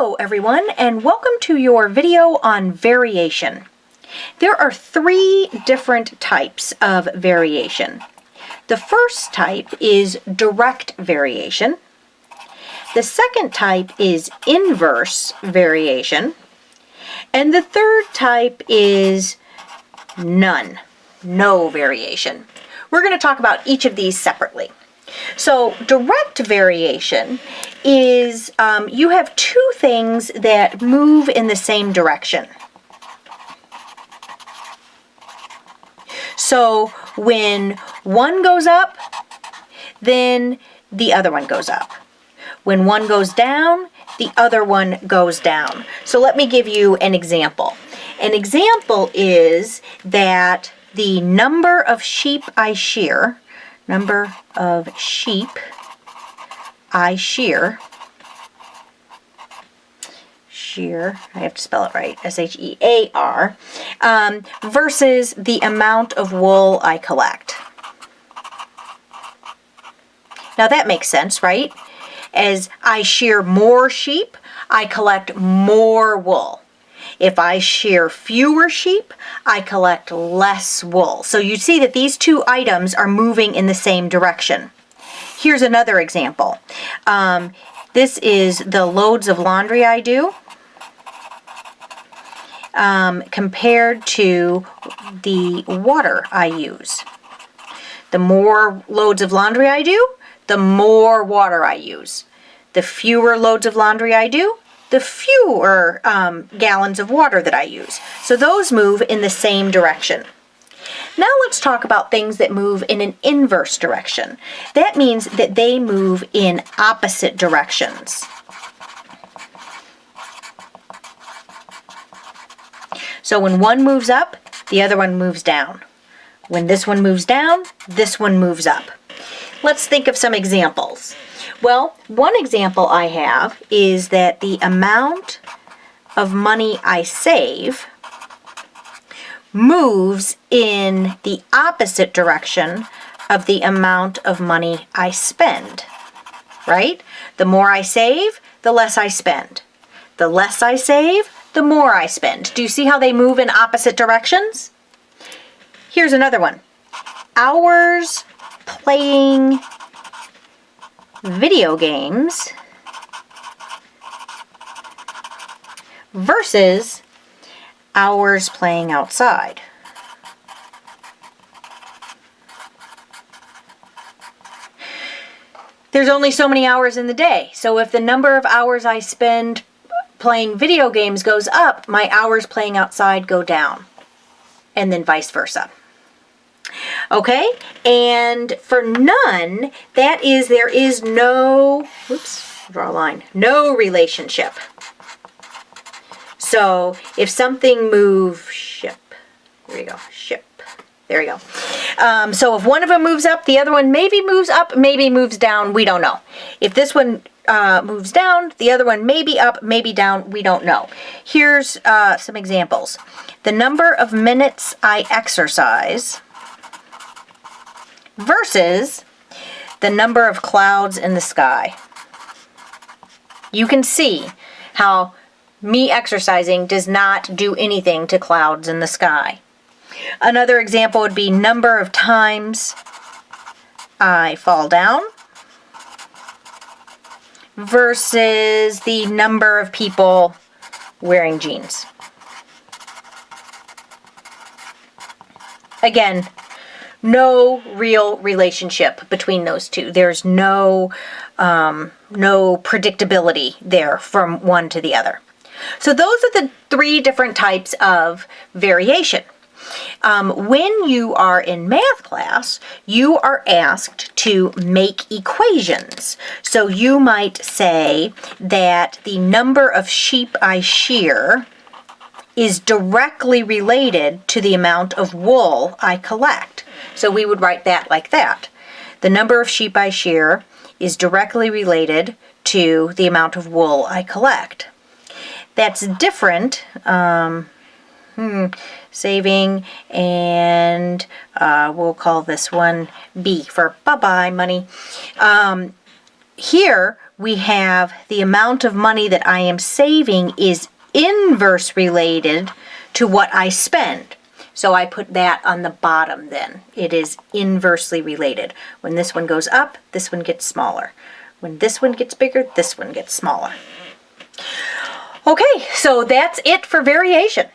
Hello everyone, and welcome to your video on variation. There are three different types of variation. The first type is direct variation. The second type is inverse variation. And the third type is none, no variation. We're going to talk about each of these separately. So direct variation is you have two things that move in the same direction. So when one goes up, then the other one goes up. When one goes down, the other one goes down. So let me give you an example. An example is that the number of sheep I shear, I have to spell it right, S-H-E-A-R, versus the amount of wool I collect. Now that makes sense, right? As I shear more sheep, I collect more wool. If I shear fewer sheep, I collect less wool. So you see that these two items are moving in the same direction. Here's another example. This is the loads of laundry I do compared to the water I use. The more loads of laundry I do, the more water I use. The fewer loads of laundry I do, the fewer gallons of water that I use. So those move in the same direction. Now let's talk about things that move in an inverse direction. That means that they move in opposite directions. So when one moves up, the other one moves down. When this one moves down, this one moves up. Let's think of some examples. Well, one example I have is that the amount of money I save moves in the opposite direction of the amount of money I spend, right? The more I save, the less I spend. The less I save, the more I spend. Do you see how they move in opposite directions? Here's another one. Hours playing video games versus hours playing outside. There's only so many hours in the day, so if the number of hours I spend playing video games goes up, my hours playing outside go down, and then vice versa. Okay, and for none, that is there is no, draw a line, no relationship. So if something moves, ship, there you go, ship, there you go. So if one of them moves up, the other one maybe moves up, maybe moves down, we don't know. If this one moves down, the other one maybe up, maybe down, we don't know. Here's some examples. The number of minutes I exercise versus the number of clouds in the sky. You can see how me exercising does not do anything to clouds in the sky. Another example would be number of times I fall down versus the number of people wearing jeans. Again, no real relationship between those two. There's no predictability there from one to the other. So those are the three different types of variation. When you are in math class, you are asked to make equations. So you might say that the number of sheep I shear is directly related to the amount of wool I collect. So we would write that like that. The number of sheep I shear is directly related to the amount of wool I collect. That's different, saving, and we'll call this one B for bye-bye money. Here we have the amount of money that I am saving is inverse related to what I spend. So I put that on the bottom then. It is inversely related. When this one goes up, this one gets smaller. When this one gets bigger, this one gets smaller. Okay, so that's it for variation.